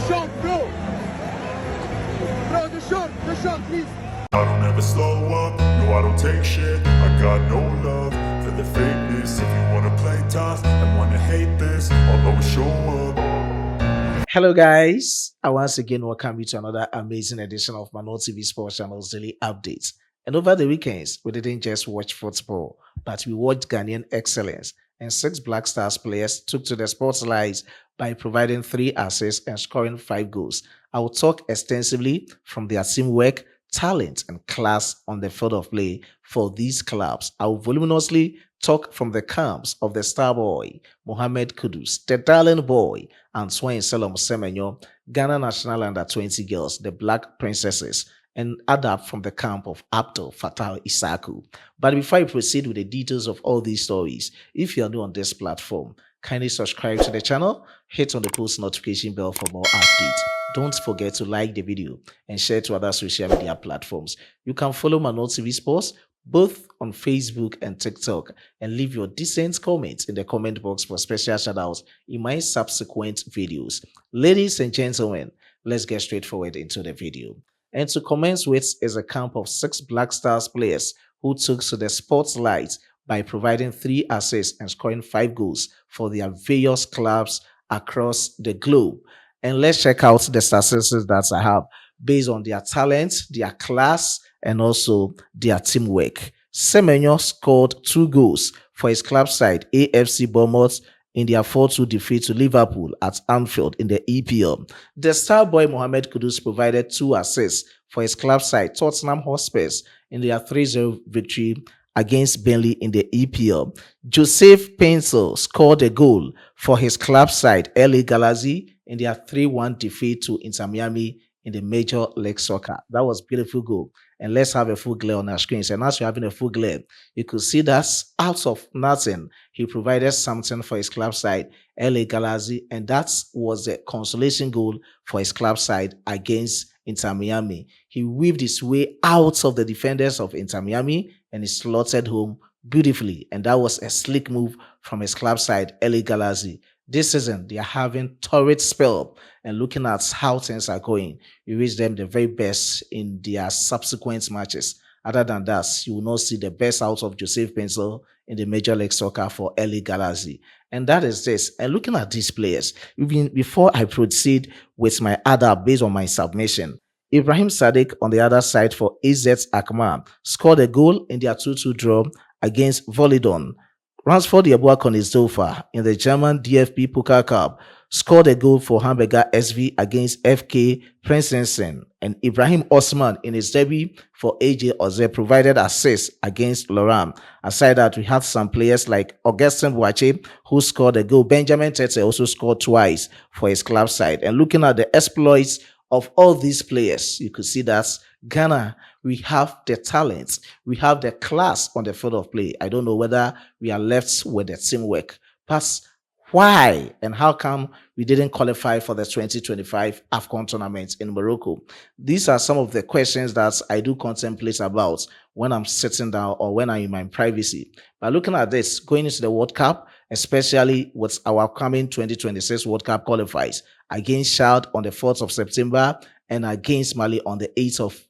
shot, bro. Bro, the shot, please. I don't ever slow up, no I don't take shit. I got no love for the fakeness. If you wanna play tough and wanna hate this, I'll always show up. Hello guys, I once again welcome you to another amazing edition of Mano TV Sports Channel's daily updates. And over the weekends, we didn't just watch football, but we watched Ghanaian excellence, and 6 Black Stars players took to the spotlight by providing 3 assists and scoring 5 goals. I will talk extensively from their teamwork, talent, and class on the field of play for these clubs. I will voluminously talk from the camps of the star boy, Mohamed Kudus, the darling boy, Antoine Semenyo, Ghana National Under-20 girls, the Black Princesses, and adapt from the camp of Abdul Fatawu Issahak. But before I proceed with the details of all these stories, if you are new on this platform, kindly subscribe to the channel, hit on the post notification bell for more updates. Don't forget to like the video and share to other social media platforms. You can follow Mano TV Sports both on Facebook and TikTok, and leave your decent comments in the comment box for special shoutouts in my subsequent videos. Ladies and gentlemen, let's get straightforward into the video. And to commence with is a camp of 6 Black Stars players who took to the spotlight by providing 3 assists and scoring 5 goals for their various clubs across the globe. And let's check out the statistics that I have based on their talent, their class, and also their teamwork. Semenyo scored 2 goals for his club side, AFC Bournemouth, in their 4-2 defeat to Liverpool at Anfield in the EPL. The star boy Mohamed Kudus provided 2 assists for his club side, Tottenham Hotspur, in their 3-0 victory against Burnley in the EPL. Joseph Pencil scored a goal for his club side, LA Galaxy, in their 3-1 defeat to Inter Miami in the Major League Soccer. That was a beautiful goal. And let's have a full glare on our screens. And as you're having a full glare, you could see that out of nothing, he provided something for his club side, LA Galaxy, and that was the consolation goal for his club side against Inter Miami. He weaved his way out of the defenders of Inter Miami and he slotted home beautifully. And that was a slick move from his club side, LA Galaxy. This season, they are having torrid spell, and looking at how things are going, you wish them the very best in their subsequent matches. Other than that, you will not see the best out of Joseph Pencil in the Major League Soccer for LA Galaxy. And that is this. And looking at these players, even before I proceed with my other based on my submission, Ibrahim Sadiq on the other side for AZ Akma scored a goal in their 2-2 draw against Volendam. Ransford Yabuakonizdofa in the German DFB Pokal Cup scored a goal for Hamburger SV against FK Prinsensen, and Ibrahim Osman in his debut for AJ Oze provided assists against Lorram. Aside that, we had some players like Augustin Boache who scored a goal. Benjamin Tete also scored twice for his club side. And looking at the exploits of all these players, you could see that Ghana, we have the talent, we have the class on the field of play. I don't know whether we are left with the teamwork, but why and how come we didn't qualify for the 2025 AFCON tournament in Morocco? These are some of the questions that I do contemplate about when I'm sitting down or when I'm in my privacy. But looking at this, going into the World Cup, especially with our upcoming 2026 World Cup qualifiers against Chad on the 4th of September and against Mali on the 8th of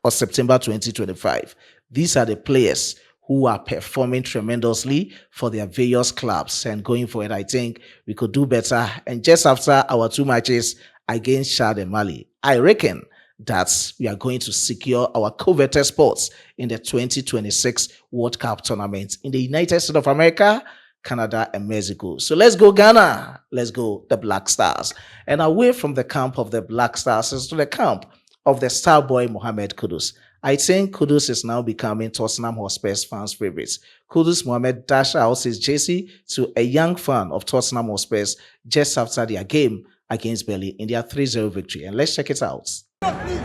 September 2025. These are the players who are performing tremendously for their various clubs, and going forward, I think we could do better. And just after our 2 matches against Chad and Mali, I reckon that we are going to secure our coveted spots in the 2026 World Cup tournament in the United States of America, Canada, and Mexico. So let's go Ghana. Let's go the Black Stars. And away from the camp of the Black Stars is to the camp of the star boy Mohamed Kudus. I think Kudus is now becoming Tottenham Hotspur's fans' favorites. Kudus Mohamed dashed out his jersey to a young fan of Tottenham Hotspur's just after their game against Burnley in their 3-0 victory. And let's check it out. Please,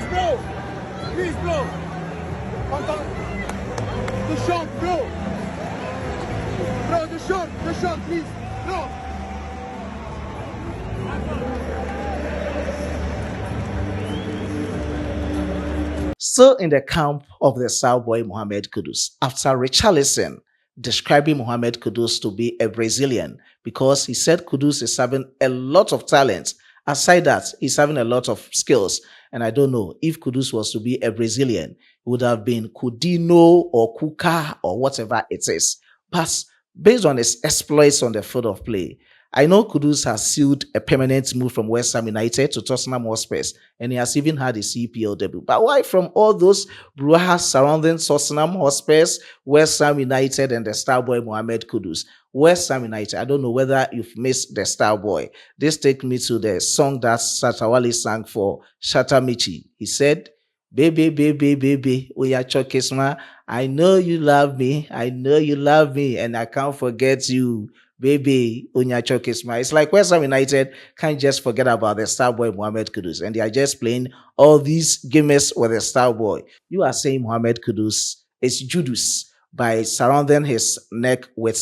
bro. Please, bro. The shot, bro. Bro, the shot, please. Bro. Still in the camp of the star boy Mohamed Kudus, after Richarlison describing Mohamed Kudus to be a Brazilian because he said Kudus is having a lot of talent. Aside that, he's having a lot of skills. And I don't know if Kudus was to be a Brazilian, it would have been Kudino or Kuka or whatever it is. But based on his exploits on the field of play, I know Kudus has sealed a permanent move from West Ham United to Tottenham Hotspur, and he has even had a CPL debut. But why from all those brouhahas surrounding Tottenham Hotspur, West Ham United, and the star boy Mohamed Kudus? West Ham United, I don't know whether you've missed the star boy. This takes me to the song that Satawale sang for Shatamichi. He said, "Baby, baby, baby, we are Chokisma. I know you love me. I know you love me, and I can't forget you. Baby, Onyacho Kisma." It's like West Ham United can't just forget about the star boy Mohamed Kudus, and they are just playing all these games with the star boy. You are saying Mohamed Kudus is Judas by surrounding his neck with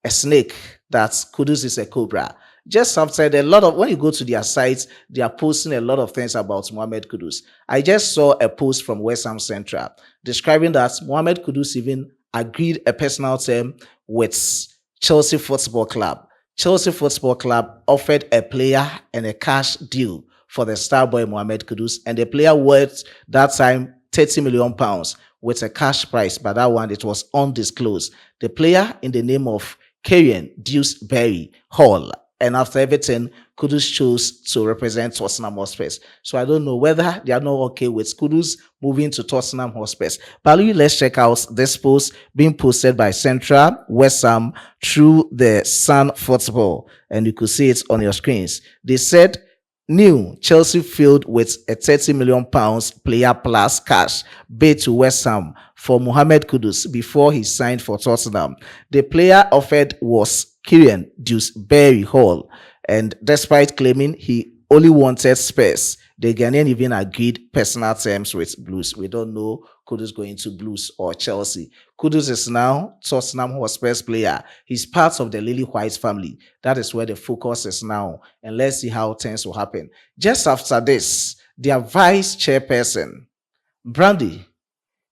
a snake, that Kudus is a cobra. Just after a lot of, when you go to their sites, they are posting a lot of things about Mohamed Kudus. I just saw a post from West Ham Central describing that Mohamed Kudus even agreed a personal term with Chelsea Football Club. Chelsea Football Club offered a player and a cash deal for the star boy Mohamed Kudus, and the player worth that time £30 million with a cash price, but that one it was undisclosed. The player in the name of Kieran Dewsbury Hall, and after everything, Kudus chose to represent Tottenham Hotspur. So I don't know whether they are not okay with Kudus moving to Tottenham Hotspur. But let's check out this post being posted by Central West Ham through the Sun Football, and you could see it on your screens. They said, new Chelsea filled with a £30 million player plus cash bid to West Ham for Mohamed Kudus before he signed for Tottenham. The player offered was Kieran Dewsbury Hall, and despite claiming he only wanted Spurs, the Ghanaian even agreed personal terms with Blues. We don't know Kudus going to Blues or Chelsea. Kudus is now Tottenham Hotspur's player. He's part of the Lily White family. That is where the focus is now, and let's see how things will happen. Just after this, their vice chairperson, Brandy,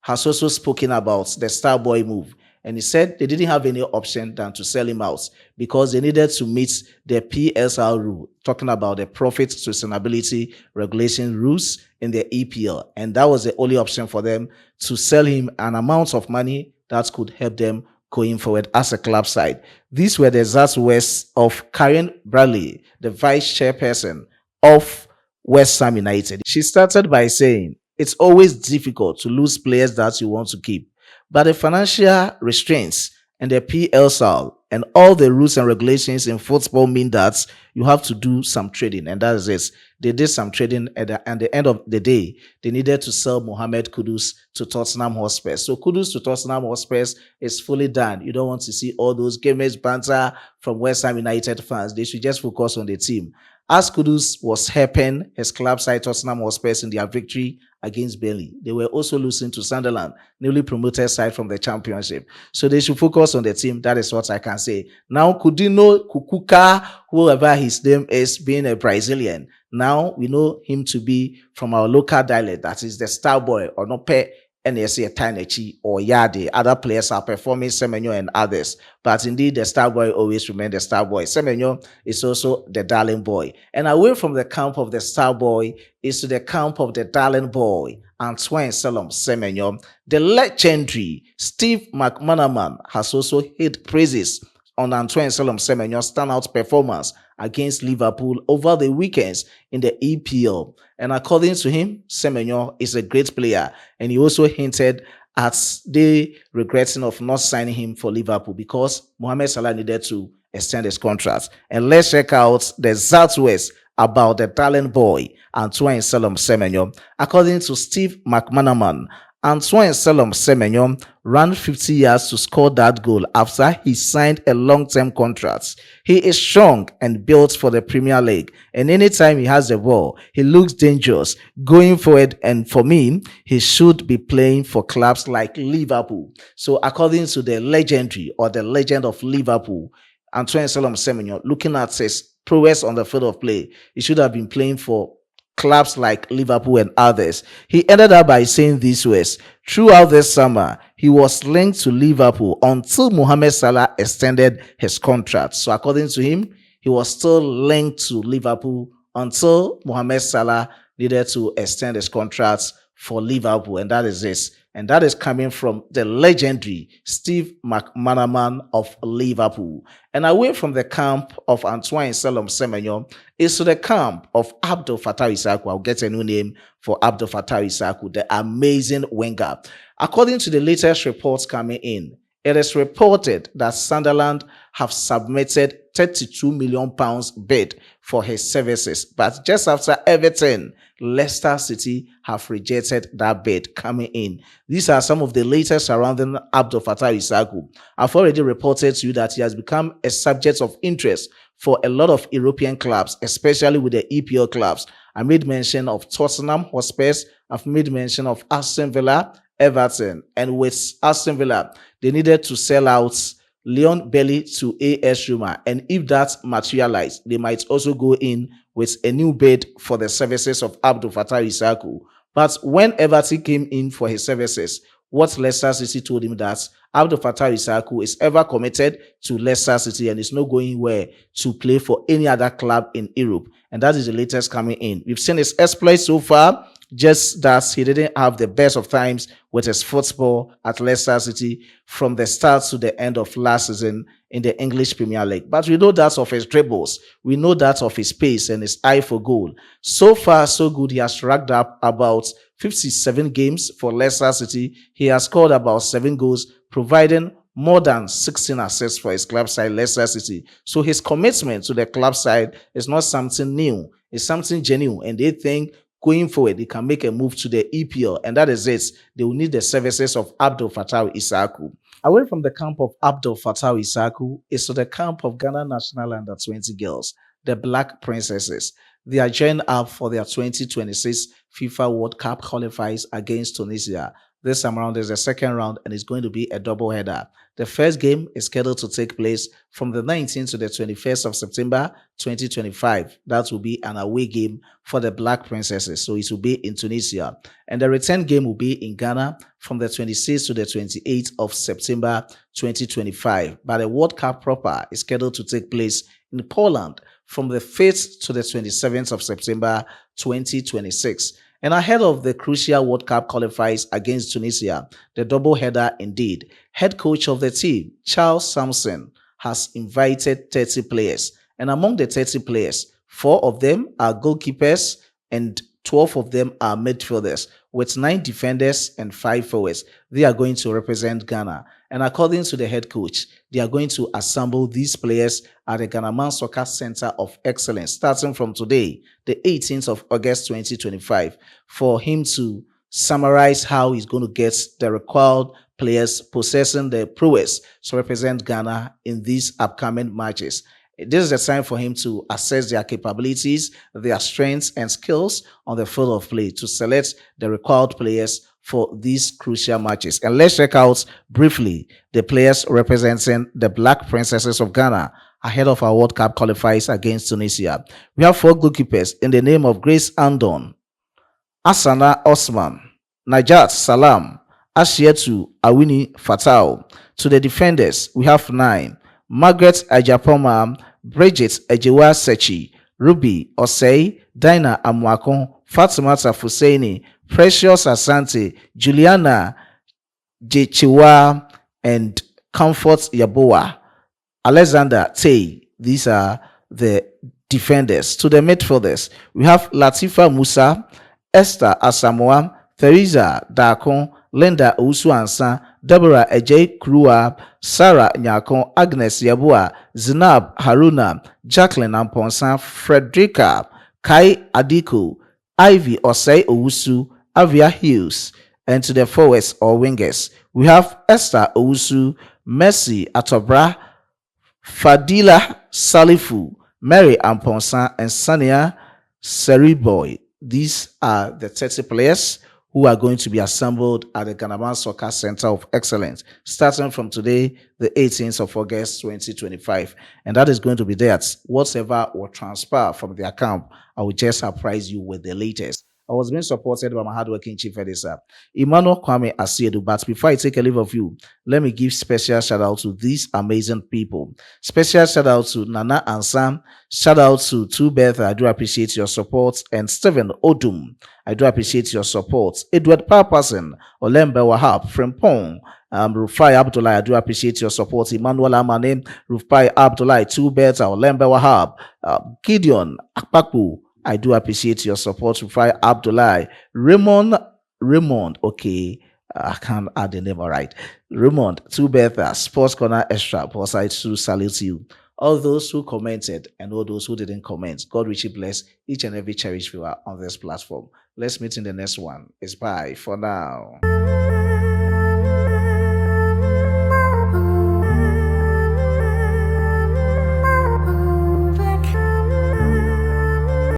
has also spoken about the star boy move, and he said they didn't have any option than to sell him out because they needed to meet the PSL rule, talking about the profit sustainability regulation rules in the EPL. And that was the only option for them, to sell him an amount of money that could help them going forward as a club side. These were the exact words of Karen Bradley, the vice chairperson of West Ham United. She started by saying, "It's always difficult to lose players that you want to keep, but the financial restraints and the PSL and all the rules and regulations in football mean that you have to do some trading." And that is it. They did some trading, at the end of the day, they needed to sell Mohamed Kudus to Tottenham Hotspur. So Kudus to Tottenham Hotspur is fully done. You don't want to see all those gamers banter from West Ham United fans. They should just focus on the team. As Kudus was helping his club side Tottenham Hotspur in their victory against Burnley, they were also losing to Sunderland, newly promoted side from the Championship. So they should focus on the team. That is what I can say. Now, Kudino Kukuka, whoever his name is, being a Brazilian, now we know him to be from our local dialect, that is the star boy, or no pe NSA Tanechi or Yade. Other players are performing, Semenyo and others. But indeed, the star boy always remains the star boy. Semenyo is also the darling boy. And away from the camp of the star boy is to the camp of the darling boy, Antoine Semenyo. The legendary Steve McManaman has also hit praises on Antoine Semenyo's standout performance against Liverpool over the weekends in the EPL. And according to him, Semenyo is a great player, and he also hinted at the regretting of not signing him for Liverpool because Mohamed Salah needed to extend his contract. And let's check out the Southwest about the talent boy Antoine Semenyo. According to Steve McManaman, Antoine Semenyo ran 50 yards to score that goal after he signed a long-term contract. He is strong and built for the Premier League, and anytime he has the ball, he looks dangerous going forward, and for me, he should be playing for clubs like Liverpool. So according to the legendary or the legend of Liverpool, Antoine Semenyo, looking at his prowess on the field of play, he should have been playing for clubs like Liverpool and others. He ended up by saying these words: "Throughout this summer, he was linked to Liverpool until Mohamed Salah extended his contract. So according to him, he was still linked to Liverpool until Mohamed Salah needed to extend his contract for Liverpool, and that is this. And that is coming from the legendary Steve McManaman of Liverpool. And away from the camp of Antoine Semenyo is to the camp of Abdul Fatawu Issahak. I'll get a new name for Abdul Fatawu Issahak, the amazing winger. According to the latest reports coming in, it is reported that Sunderland have submitted £32 million bid for his services. But just after Everton, Leicester City have rejected that bid coming in. These are some of the latest surrounding Abdul Fatawu Issahak. I've already reported to you that he has become a subject of interest for a lot of European clubs, especially with the EPL clubs. I made mention of Tottenham Hotspur. I've made mention of Aston Villa, Everton, and with Aston Villa, they needed to sell out Leon Bailey to AS Roma, and if that materialized, they might also go in with a new bid for the services of Abdul Fatawu Issahak. But when Everton came in for his services, what Leicester City told him that Abdul Fatawu Issahak is ever committed to Leicester City and is not going where to play for any other club in Europe. And that is the latest coming in. We've seen his exploits so far, just that he didn't have the best of times with his football at Leicester City from the start to the end of last season in the English Premier League. But we know that of his dribbles, we know that of his pace and his eye for goal. So far, so good. He has racked up about 57 games for Leicester City. He has scored about 7 goals, providing more than 16 assists for his club side, Leicester City. So his commitment to the club side is not something new. It's something genuine, and they think going forward, they can make a move to the EPL, and that is it. They will need the services of Abdul Fatawu Issahak. Away from the camp of Abdul Fatawu Issahak is to the camp of Ghana National Under-20 girls, the Black Princesses. They are joined up for their 2026 FIFA World Cup qualifiers against Tunisia. This time around is the second round, and it's going to be a double-header. The first game is scheduled to take place from the 19th to the 21st of September 2025. That will be an away game for the Black Princesses, so it will be in Tunisia. And the return game will be in Ghana from the 26th to the 28th of September 2025. But the World Cup proper is scheduled to take place in Poland from the 5th to the 27th of September 2026. And ahead of the crucial World Cup qualifiers against Tunisia, the double-header indeed, head coach of the team, Charles Sampson, has invited 30 players. And among the 30 players, 4 of them are goalkeepers and 12 of them are midfielders, with 9 defenders and 5 forwards. They are going to represent Ghana. And according to the head coach, they are going to assemble these players at the Ghana Soccer Center of Excellence starting from today, the 18th of August 2025, for him to summarize how he's going to get the required players possessing the prowess to represent Ghana in these upcoming matches. This is the time for him to assess their capabilities, their strengths and skills on the field of play to select the required players for these crucial matches. And let's check out briefly the players representing the Black Princesses of Ghana ahead of our World Cup qualifiers against Tunisia. We have 4 goalkeepers in the name of Grace Andon, Asana Osman, Najat Salam, Ashietu Awini Fatau. To the defenders, we have 9. Margaret Ajapoma, Bridget Ejewa Sechi, Ruby Osei, Dinah Amwakon, Fatimata Fuseini, Precious Asante, Juliana Jechiwa, and Comfort Yaboa. Alexander Tay. These are the defenders. To the midfielders, we have Latifa Musa, Esther Asamoah, Theresa Dakon, Linda Usuansa, Deborah Ejay Krua, Sarah Nyakon, Agnes Yabua, Zinab Haruna, Jacqueline Amponsan, Frederica, Kai Adiko, Ivy Osei Owusu, Avia Hughes. And to the forwards or wingers, we have Esther Owusu, Mercy Atobra, Fadila Salifu, Mary Amponsan, and Sania Seriboy. These are the 30 players who are going to be assembled at the Ghana Soccer Center of Excellence, starting from today, the 18th of August, 2025. And that is going to be that. Whatever will transpire from their camp, I will just surprise you with the latest. I was being supported by my hardworking chief editor, Emmanuel Kwame Asiedu. But before I take a leave of you, let me give special shout out to these amazing people. Special shout out to Nana Ansam. Shout out to Two Beth. I do appreciate your support. And Stephen Odum. I do appreciate your support. Edward Papason, Olembe Wahab, Frimpong, Rufai Abdullah, I do appreciate your support. Emmanuel Amane, Rufai Abdullah, Two Better, Olembe Wahab, Gideon Akpaku, I do appreciate your support. Rufai Abdullah, Raymond, okay. I can't add the name, all right. Raymond, Two Better, Sports Corner Extra, Boss, I do salute you. All those who commented and all those who didn't comment, God richly bless each and every cherished viewer on this platform. Let's meet in the next one. It's bye for now.